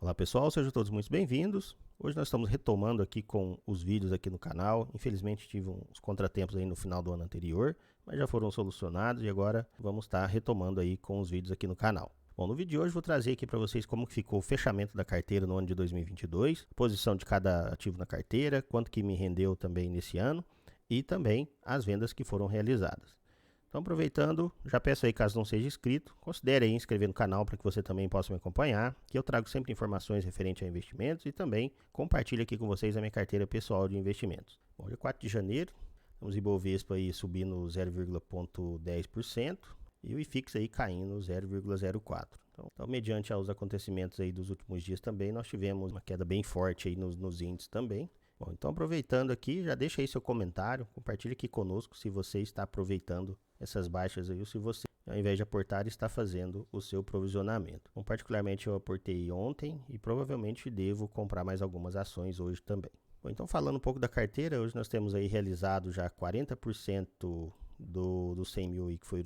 Olá pessoal, sejam todos muito bem-vindos. Hoje nós estamos retomando aqui com os vídeos aqui no canal. Infelizmente tive uns contratempos aí no final do ano anterior, mas já foram solucionados e agora vamos estar retomando aí com os vídeos aqui no canal. Bom, no vídeo de hoje vou trazer aqui para vocês como ficou o fechamento da carteira no ano de 2022, posição de cada ativo na carteira, quanto que me rendeu também nesse ano e também as vendas que foram realizadas. Então, aproveitando, já peço aí, caso não seja inscrito, considere aí inscrever no canal para que você também possa me acompanhar, que eu trago sempre informações referentes a investimentos e também compartilho aqui com vocês a minha carteira pessoal de investimentos. Bom, dia 4 de janeiro, temos Ibovespa aí subindo 0,10% e o IFIX aí caindo 0,04%. Então, mediante os acontecimentos aí dos últimos dias também, nós tivemos uma queda bem forte aí nos índices também. Bom, então aproveitando aqui, já deixa aí seu comentário, compartilhe aqui conosco se você está aproveitando essas baixas aí ou se você, ao invés de aportar, está fazendo o seu provisionamento. Bom, particularmente eu aportei ontem e provavelmente devo comprar mais algumas ações hoje também. Bom, então falando um pouco da carteira, hoje nós temos aí realizado já 40% do 100 mil aí, que foi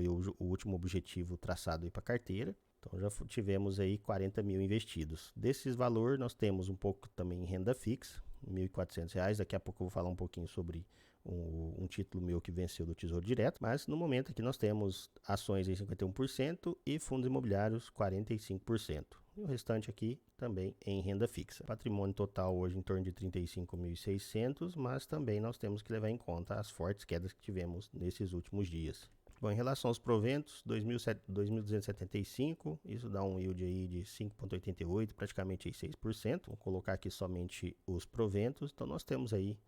o último objetivo traçado aí para a carteira. Então já tivemos aí 40 mil investidos. Desses valores nós temos um pouco também em renda fixa, R$ 1.400. Daqui a pouco eu vou falar um pouquinho sobre um título meu que venceu do Tesouro Direto. Mas no momento aqui nós temos ações em 51% e fundos imobiliários 45%. E o restante aqui também em renda fixa. Patrimônio total hoje em torno de 35.600, mas também nós temos que levar em conta as fortes quedas que tivemos nesses últimos dias. Bom, em relação aos proventos, 2.275, isso dá um yield aí de 5,88, praticamente aí 6%. Vou colocar aqui somente os proventos. Então nós temos aí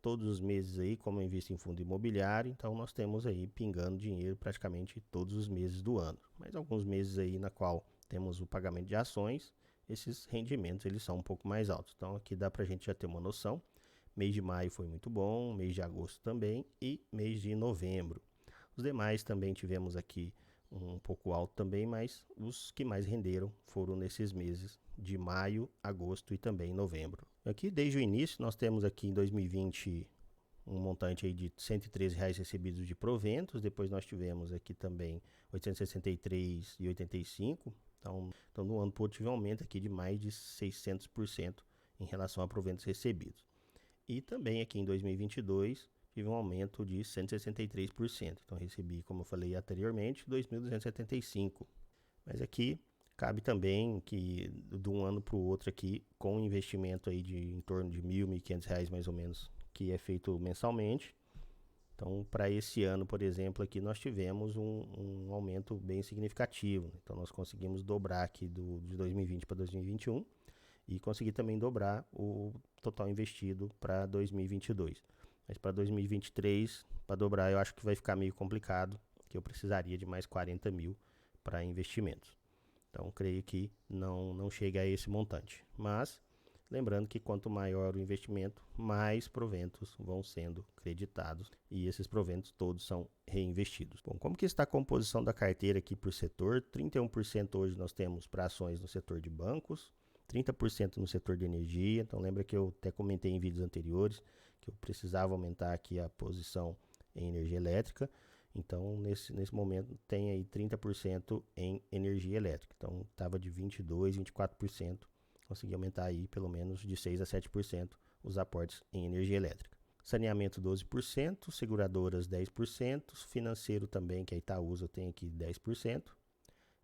todos os meses aí, como eu invisto em fundo imobiliário, então nós temos aí pingando dinheiro praticamente todos os meses do ano. Mas alguns meses aí na qual temos o pagamento de ações, esses rendimentos eles são um pouco mais altos. Então aqui dá pra gente já ter uma noção. Mês de maio foi muito bom, mês de agosto também e mês de novembro. Os demais também tivemos aqui um pouco alto também, mas os que mais renderam foram nesses meses de maio, agosto e também novembro. Aqui desde o início nós temos aqui em 2020 um montante aí de R$ 113 recebidos de proventos, depois nós tivemos aqui também R$ 863,85. Então no ano todo tive um aumento aqui de mais de 600% em relação a proventos recebidos. E também aqui em 2022 tive um aumento de 163%. Então recebi, como eu falei anteriormente, 2.275. Mas aqui cabe também que de um ano para o outro aqui, com um investimento aí de em torno de R$ 1.500 mais ou menos, que é feito mensalmente. Então, para esse ano, por exemplo, aqui nós tivemos um aumento bem significativo. Então, nós conseguimos dobrar aqui de 2020 para 2021 e conseguir também dobrar o total investido para 2022. Mas para 2023, para dobrar, eu acho que vai ficar meio complicado, que eu precisaria de mais 40 mil para investimentos. Então, creio que não chega a esse montante. Mas, lembrando que quanto maior o investimento, mais proventos vão sendo creditados e esses proventos todos são reinvestidos. Bom, como que está a composição da carteira aqui por setor? 31% hoje nós temos para ações no setor de bancos, 30% no setor de energia. Então lembra que eu até comentei em vídeos anteriores que eu precisava aumentar aqui a posição em energia elétrica. Então nesse momento tem aí 30% em energia elétrica. Então estava de 22%, 24%. Consegui aumentar aí pelo menos de 6% a 7% os aportes em energia elétrica. Saneamento 12%, seguradoras 10%, financeiro também, que a Itaúsa tem aqui 10%.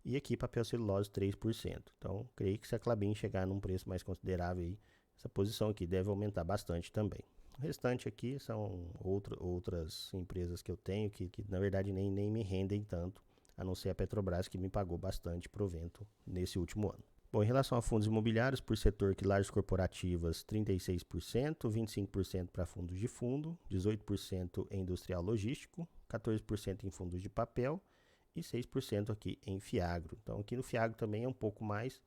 E aqui papel celulose 3%. Então, creio que se a Klabin chegar num preço mais considerável aí, essa posição aqui deve aumentar bastante também. O restante aqui são outras empresas que eu tenho que na verdade nem me rendem tanto, a não ser a Petrobras, que me pagou bastante provento nesse último ano. Bom, em relação a fundos imobiliários, por setor que lajes corporativas, 36%, 25% para fundos de fundo, 18% em industrial logístico, 14% em fundos de papel e 6% aqui em Fiagro. Então aqui no Fiagro também é um pouco mais,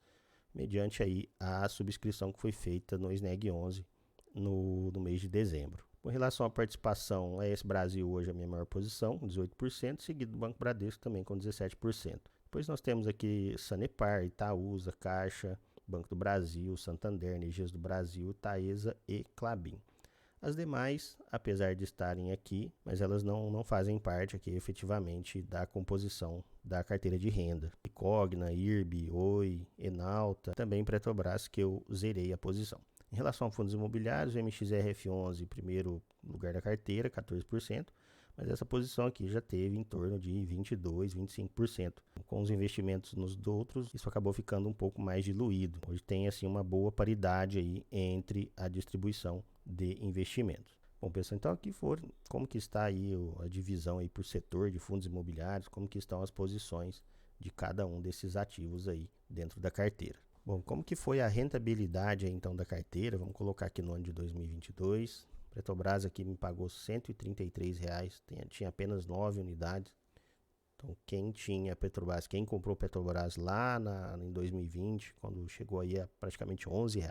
mediante aí a subscrição que foi feita no SNEG 11 no mês de dezembro. Com relação à participação, a ES Brasil hoje é a minha maior posição, 18%, seguido do Banco Bradesco também com 17%. Depois nós temos aqui Sanepar, Itaúsa, Caixa, Banco do Brasil, Santander, Energias do Brasil, Taesa e Klabin. As demais, apesar de estarem aqui, mas elas não fazem parte aqui efetivamente da composição da carteira de renda. Cogna, IRB, Oi, Enalta, também Petrobras, que eu zerei a posição. Em relação a fundos imobiliários, o MXRF11, primeiro lugar da carteira, 14%, mas essa posição aqui já teve em torno de 22%, 25%. Com os investimentos nos outros, isso acabou ficando um pouco mais diluído. Hoje tem assim uma boa paridade aí entre a distribuição de investimentos. Bom, pessoal, então aqui como que está aí a divisão aí por setor de fundos imobiliários, como que estão as posições de cada um desses ativos aí dentro da carteira. Bom, como que foi a rentabilidade aí, então da carteira? Vamos colocar aqui no ano de 2022. Petrobras aqui me pagou R$ 133, tinha apenas 9 unidades. Então, quem tinha Petrobras, quem comprou Petrobras lá em 2020, quando chegou aí a praticamente R$11,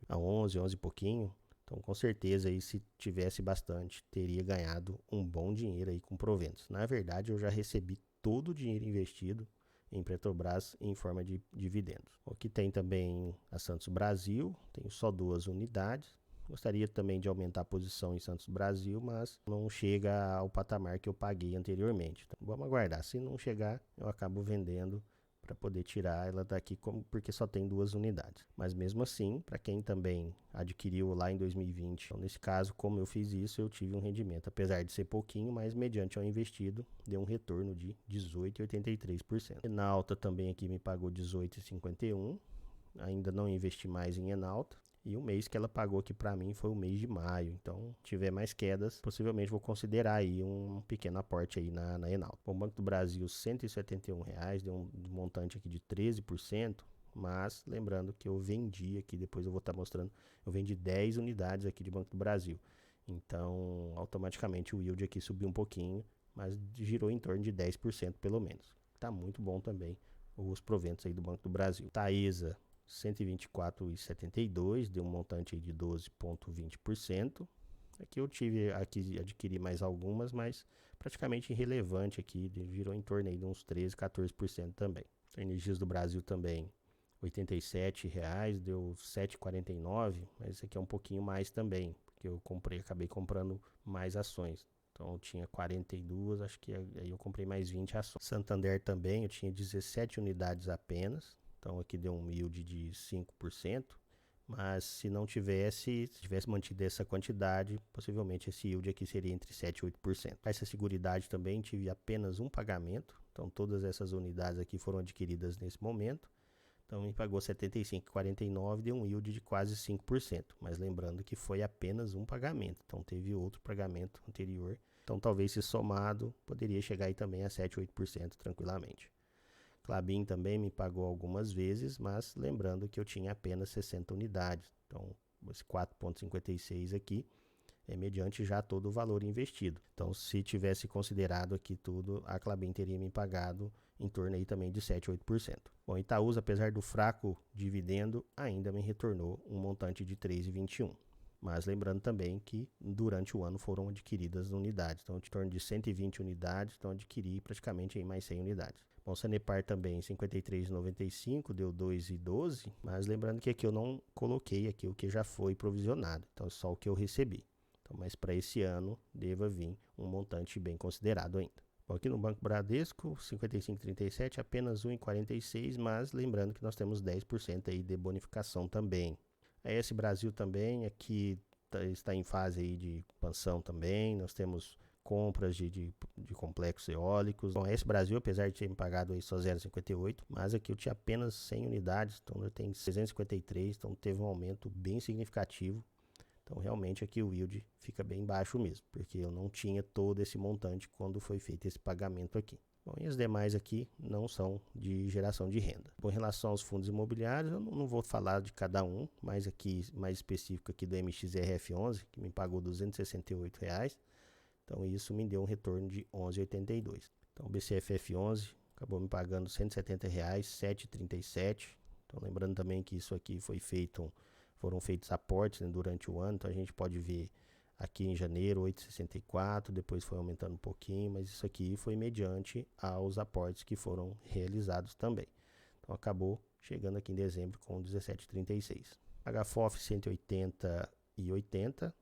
a 11 e pouquinho, então com certeza aí se tivesse bastante, teria ganhado um bom dinheiro aí com proventos. Na verdade, eu já recebi todo o dinheiro investido em Petrobras em forma de dividendos. Aqui tem também a Santos Brasil, tenho só 2 unidades. Gostaria também de aumentar a posição em Santos Brasil, mas não chega ao patamar que eu paguei anteriormente. Então, vamos aguardar. Se não chegar, eu acabo vendendo para poder tirar ela daqui, porque só tem 2 unidades. Mas mesmo assim, para quem também adquiriu lá em 2020, então, nesse caso, como eu fiz isso, eu tive um rendimento, apesar de ser pouquinho, mas mediante ao investido, deu um retorno de 18,83%. Enalta também aqui me pagou 18,51%. Ainda não investi mais em Enalta. E o mês que ela pagou aqui para mim foi o mês de maio. Então, se tiver mais quedas, possivelmente vou considerar aí um pequeno aporte aí na Enalta. O Banco do Brasil, R$ 171, deu um montante aqui de 13%. Mas lembrando que eu vendi aqui, depois eu vou estar mostrando, eu vendi 10 unidades aqui de Banco do Brasil. Então, automaticamente o yield aqui subiu um pouquinho, mas girou em torno de 10% pelo menos. Tá muito bom também os proventos aí do Banco do Brasil. Taesa, 124,72, deu um montante aí de 12,20%. Aqui adquiri mais algumas, mas praticamente irrelevante aqui, girou em torno aí de uns 13, 14% também. Energias do Brasil também, R$ 87, deu 7,49, mas esse aqui é um pouquinho mais também, porque eu acabei comprando mais ações. Então eu tinha 42, acho que aí eu comprei mais 20 ações. Santander também, eu tinha 17 unidades apenas. Então aqui deu um yield de 5%, mas se tivesse mantido essa quantidade, possivelmente esse yield aqui seria entre 7% e 8%. Essa seguridade também tive apenas um pagamento, então todas essas unidades aqui foram adquiridas nesse momento. Então me pagou R$ 75,49, deu um yield de quase 5%, mas lembrando que foi apenas um pagamento, então teve outro pagamento anterior. Então talvez se somado, poderia chegar aí também a 7, 8% tranquilamente. Klabin também me pagou algumas vezes, mas lembrando que eu tinha apenas 60 unidades. Então, esse 4,56 aqui é mediante já todo o valor investido. Então, se tivesse considerado aqui tudo, a Klabin teria me pagado em torno aí também de 7, 8%. Bom, Itaúsa, apesar do fraco dividendo, ainda me retornou um montante de 3,21. Mas lembrando também que durante o ano foram adquiridas unidades. Então, em torno de 120 unidades, então adquiri praticamente aí mais 100 unidades. Bom, Sanepar também, R$ 53,95, deu 2,12, mas lembrando que aqui eu não coloquei aqui o que já foi provisionado, então só o que eu recebi. Então, mas para esse ano deva vir um montante bem considerado ainda. Bom, aqui no Banco Bradesco, 55,37, apenas 1,46, mas lembrando que nós temos 10% aí de bonificação também. A ES Brasil também, aqui está em fase aí de expansão também, nós temos compras de complexos eólicos. Bom, esse Brasil, apesar de ter me pagado aí só 0,58, mas aqui eu tinha apenas 100 unidades, então eu tenho 353, então teve um aumento bem significativo. Então realmente aqui o yield fica bem baixo mesmo, porque eu não tinha todo esse montante quando foi feito esse pagamento aqui. Bom, e as demais aqui não são de geração de renda. Bom, em relação aos fundos imobiliários, eu não vou falar de cada um, mas aqui mais específico aqui do MXRF11, que me pagou R$ 268. Então isso me deu um retorno de 11,82. Então o BCFF11 acabou me pagando R$ 170, 7,37. Então lembrando também que isso aqui foram feitos aportes, né, durante o ano. Então a gente pode ver aqui em janeiro 8,64, depois foi aumentando um pouquinho, mas isso aqui foi mediante aos aportes que foram realizados também. Então acabou chegando aqui em dezembro com 17,36. HFOF 180,80.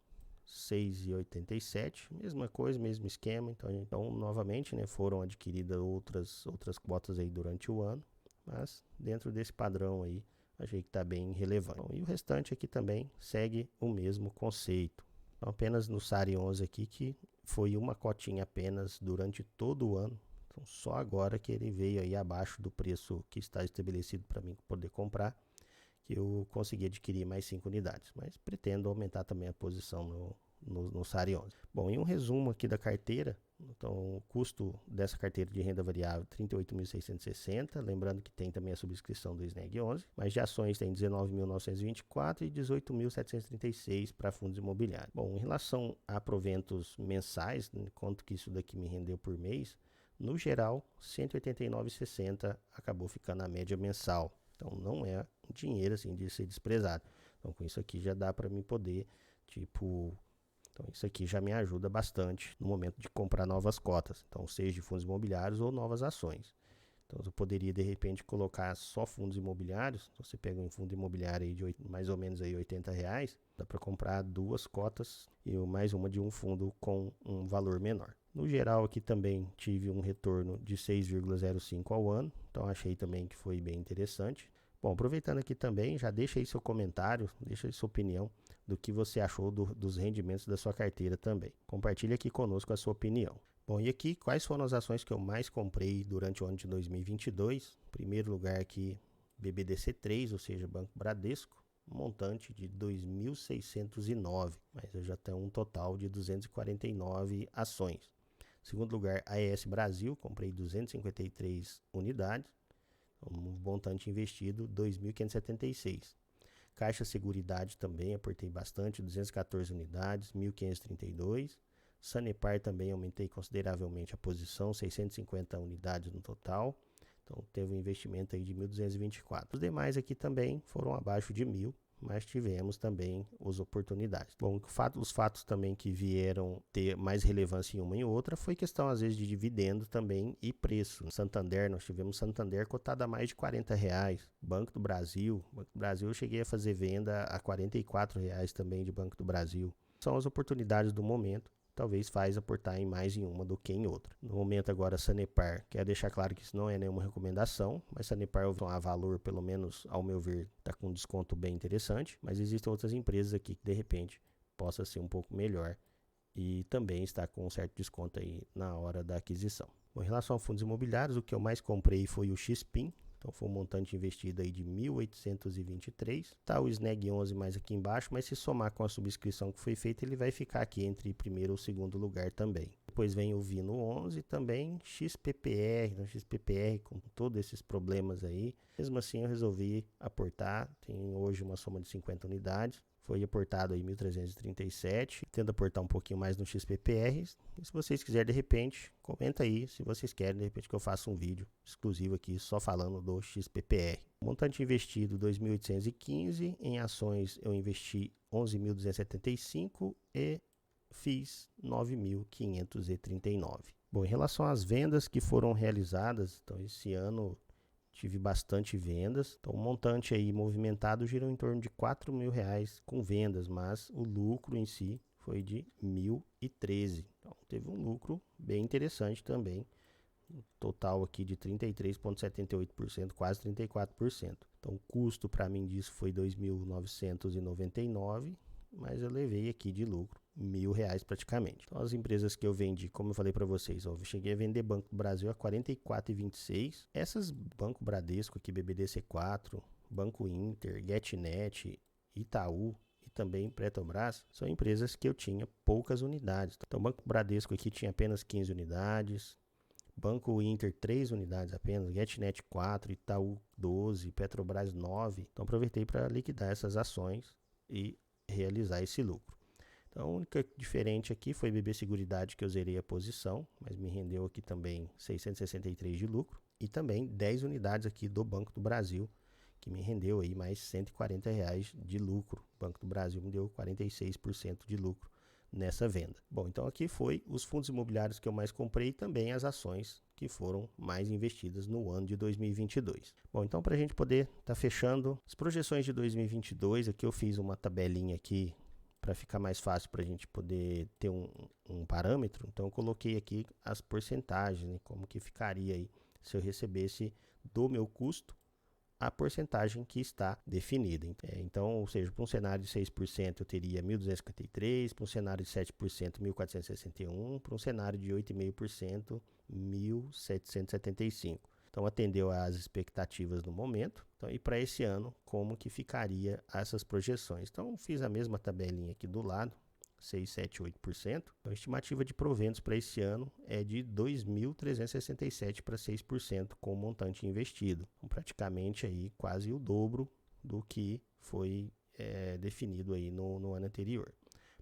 6,87, mesma coisa, mesmo esquema. Então novamente, né, foram adquiridas outras cotas aí durante o ano, mas dentro desse padrão aí, achei que está bem relevante. Bom, e o restante aqui também segue o mesmo conceito. Então, apenas no SARI 11 aqui, que foi uma cotinha apenas durante todo o ano. Então, só agora que ele veio aí abaixo do preço que está estabelecido para mim poder comprar, que eu consegui adquirir mais 5 unidades. Mas pretendo aumentar também a posição no SARI 11. Bom, em um resumo aqui da carteira, então o custo dessa carteira de renda variável é 38.660, lembrando que tem também a subscrição do SNEG 11, mas de ações tem 19.924 e 18.736 para fundos imobiliários. Bom, em relação a proventos mensais, quanto que isso daqui me rendeu por mês, no geral, 189,60 acabou ficando a média mensal. Então não é um dinheiro assim de ser desprezado. Então com isso aqui já dá para mim poder, então isso aqui já me ajuda bastante no momento de comprar novas cotas. Então seja de fundos imobiliários ou novas ações. Então eu poderia de repente colocar só fundos imobiliários. Então, você pega um fundo imobiliário aí de mais ou menos aí R$80, dá para comprar 2 cotas e mais uma de um fundo com um valor menor. No geral aqui também tive um retorno de 6,05 ao ano, então achei também que foi bem interessante. Bom, aproveitando aqui também, já deixa aí seu comentário, deixa aí sua opinião do que você achou dos rendimentos da sua carteira também. Compartilhe aqui conosco a sua opinião. Bom, e aqui quais foram as ações que eu mais comprei durante o ano de 2022? Em primeiro lugar aqui, BBDC3, ou seja, Banco Bradesco, montante de 2.609, mas eu já tenho um total de 249 ações. Em segundo lugar, AES Brasil, comprei 253 unidades, um montante investido 2.576. Caixa Seguridade também, aportei bastante, 214 unidades, 1.532. Sanepar também aumentei consideravelmente a posição, 650 unidades no total. Então teve um investimento aí de 1.224. Os demais aqui também foram abaixo de 1.000, mas tivemos também as oportunidades. Bom, os fatos também que vieram ter mais relevância em uma e outra foi questão às vezes de dividendo também e preço. Santander, nós tivemos Santander cotado a mais de R$40. Banco do Brasil eu cheguei a fazer venda a R$44 também de Banco do Brasil. São as oportunidades do momento. Talvez faz aportar em mais em uma do que em outra. No momento agora, Sanepar, quero deixar claro que isso não é nenhuma recomendação, mas Sanepar, a valor, pelo menos ao meu ver, está com um desconto bem interessante, mas existem outras empresas aqui que de repente possa ser um pouco melhor e também está com um certo desconto aí na hora da aquisição. Bom, em relação a fundos imobiliários, o que eu mais comprei foi o XPIN. Então foi um montante investido aí de 1.823. Tá o SNEG 11 mais aqui embaixo, mas se somar com a subscrição que foi feita, ele vai ficar aqui entre primeiro ou segundo lugar também. Depois vem o Vino 11 também, XPPR com todos esses problemas aí. Mesmo assim eu resolvi aportar, tem hoje uma soma de 50 unidades. Foi aportado aí 1.337, tendo aportar um pouquinho mais no XPPR. E se vocês quiserem, de repente, comenta aí se vocês querem, de repente, que eu faça um vídeo exclusivo aqui só falando do XPPR. Montante investido 2.815, em ações eu investi 11.275 e fiz 9.539. Bom, em relação às vendas que foram realizadas, então esse ano tive bastante vendas, então o montante aí movimentado girou em torno de R$4.000 com vendas, mas o lucro em si foi de 1.013. Então teve um lucro bem interessante também, um total aqui de 33,78%, quase 34%. Então o custo para mim disso foi 2.999, mas eu levei aqui de lucro R$1.000 praticamente. Então as empresas que eu vendi, como eu falei para vocês, eu cheguei a vender Banco do Brasil a R$44,26. Essas Banco Bradesco aqui, BBDC4, Banco Inter, GetNet, Itaú e também Petrobras, são empresas que eu tinha poucas unidades. Então Banco Bradesco aqui tinha apenas 15 unidades, Banco Inter 3 unidades apenas, GetNet 4, Itaú 12, Petrobras 9. Então aproveitei para liquidar essas ações e realizar esse lucro. Então, a única diferente aqui foi BB Seguridade, que eu zerei a posição, mas me rendeu aqui também 663 de lucro. E também 10 unidades aqui do Banco do Brasil, que me rendeu aí mais R$140 de lucro. O Banco do Brasil me deu 46% de lucro nessa venda. Bom, então aqui foi os fundos imobiliários que eu mais comprei e também as ações que foram mais investidas no ano de 2022. Bom, então para a gente poder estar fechando as projeções de 2022, aqui eu fiz uma tabelinha aqui para ficar mais fácil para a gente poder ter um parâmetro, então eu coloquei aqui as porcentagens, né, como que ficaria aí se eu recebesse do meu custo a porcentagem que está definida. Então, ou seja, para um cenário de 6% eu teria 1.253, para um cenário de 7%, 1.461, para um cenário de 8,5%, 1.775. Então, atendeu às expectativas no momento. Então, e para esse ano, como que ficaria essas projeções? Então, fiz a mesma tabelinha aqui do lado, 6, 7, 8%. Então, a estimativa de proventos para esse ano é de 2.367 para 6% com o montante investido. Então, praticamente aí quase o dobro do que foi definido aí no ano anterior.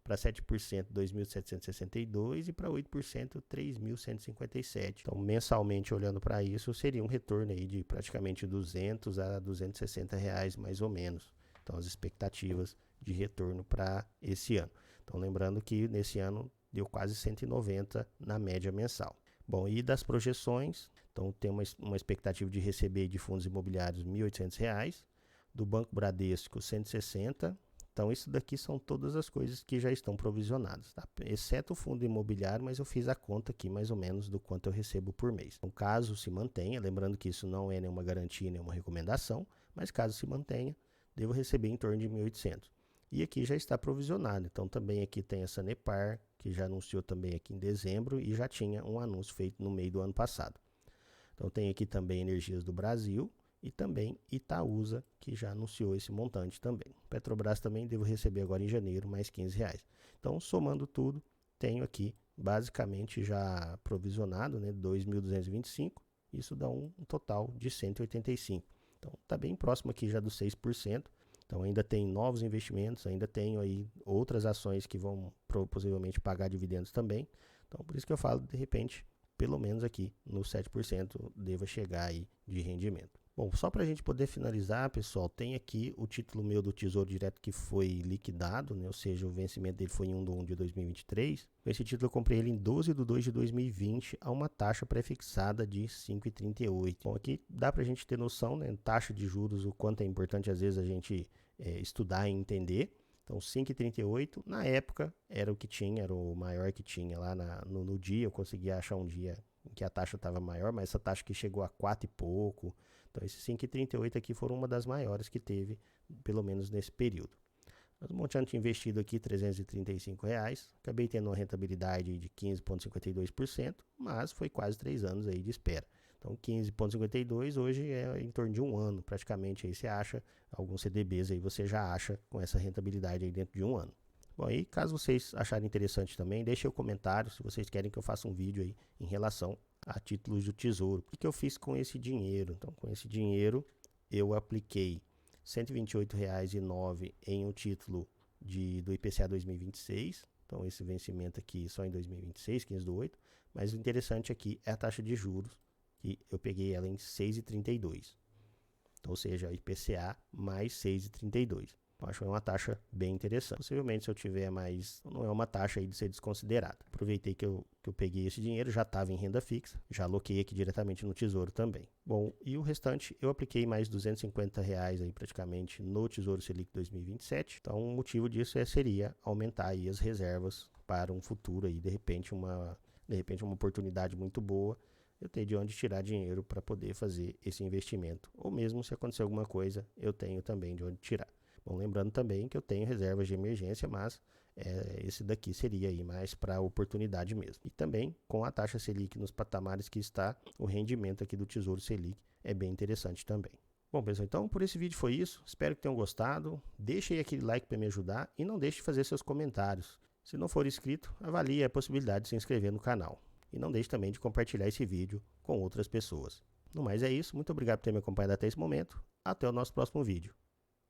Para 7%, 2.762 e para 8%, 3.157. Então, mensalmente, olhando para isso, seria um retorno aí de praticamente 200 a 260 reais, mais ou menos. Então, as expectativas de retorno para esse ano. Então, lembrando que nesse ano deu quase 190 na média mensal. Bom, e das projeções, então tem uma expectativa de receber de fundos imobiliários R$ 1.800, do Banco Bradesco 160. Então, isso daqui são todas as coisas que já estão provisionadas, tá? Exceto o fundo imobiliário, mas eu fiz a conta aqui mais ou menos do quanto eu recebo por mês. Então, caso se mantenha, lembrando que isso não é nenhuma garantia, nenhuma recomendação, mas caso se mantenha, devo receber em torno de 1.800. E aqui já está provisionado, então também aqui tem a Sanepar, que já anunciou também aqui em dezembro e já tinha um anúncio feito no meio do ano passado. Então tem aqui também Energias do Brasil e também Itaúsa, que já anunciou esse montante também. Petrobras também devo receber agora em janeiro mais R$15. Então, somando tudo, tenho aqui basicamente já provisionado, né, 2.225, isso dá um total de 185. Então está bem próximo aqui já dos 6%. Então ainda tem novos investimentos, ainda tenho aí outras ações que vão possivelmente pagar dividendos também. Então por isso que eu falo, de repente, pelo menos aqui no 7% deva chegar aí de rendimento. Bom, só para a gente poder finalizar, pessoal, tem aqui o título meu do Tesouro Direto que foi liquidado, né? Ou seja, o vencimento dele foi em 1/1 de 2023. Esse título eu comprei ele em 12/2 de 2020 a uma taxa pré-fixada de 5,38. Bom, aqui dá para a gente ter noção, né? Taxa de juros, o quanto é importante às vezes a gente estudar e entender. Então, 5,38 na época era o que tinha, era o maior que tinha lá no dia. Eu conseguia achar um dia em que a taxa estava maior, mas essa taxa que chegou a 4 e pouco. Então, esses 5,38 aqui foram uma das maiores que teve, pelo menos nesse período. Mas o montante investido aqui, R$335. Acabei tendo uma rentabilidade de 15,52%, mas foi quase 3 anos aí de espera. Então, 15,52 hoje é em torno de um ano, praticamente. Aí você acha alguns CDBs, aí você já acha com essa rentabilidade aí dentro de um ano. Bom, aí caso vocês acharem interessante também, deixem o comentário se vocês querem que eu faça um vídeo aí em relação a títulos do Tesouro. O que eu fiz com esse dinheiro? Então, com esse dinheiro, eu apliquei R$ 128,09 em um título do IPCA 2026. Então, esse vencimento aqui só em 2026, 15/8. Mas o interessante aqui é a taxa de juros, que eu peguei ela em 6,32. Então, ou seja, IPCA mais 6,32. Eu acho que é uma taxa bem interessante. Possivelmente, se eu tiver mais, não é uma taxa aí de ser desconsiderada. Aproveitei que eu peguei esse dinheiro, já estava em renda fixa, já aloquei aqui diretamente no Tesouro também. Bom, e o restante eu apliquei mais R$250 aí praticamente no Tesouro Selic 2027. Então, o motivo disso seria aumentar aí as reservas para um futuro aí, de repente uma oportunidade muito boa. Eu tenho de onde tirar dinheiro para poder fazer esse investimento. Ou mesmo se acontecer alguma coisa, eu tenho também de onde tirar. Bom, lembrando também que eu tenho reservas de emergência, mas esse daqui seria aí mais para oportunidade mesmo. E também com a taxa Selic nos patamares que está, o rendimento aqui do Tesouro Selic é bem interessante também. Bom, pessoal, então por esse vídeo foi isso. Espero que tenham gostado. Deixe aí aquele like para me ajudar e não deixe de fazer seus comentários. Se não for inscrito, avalie a possibilidade de se inscrever no canal. E não deixe também de compartilhar esse vídeo com outras pessoas. No mais é isso. Muito obrigado por ter me acompanhado até esse momento. Até o nosso próximo vídeo.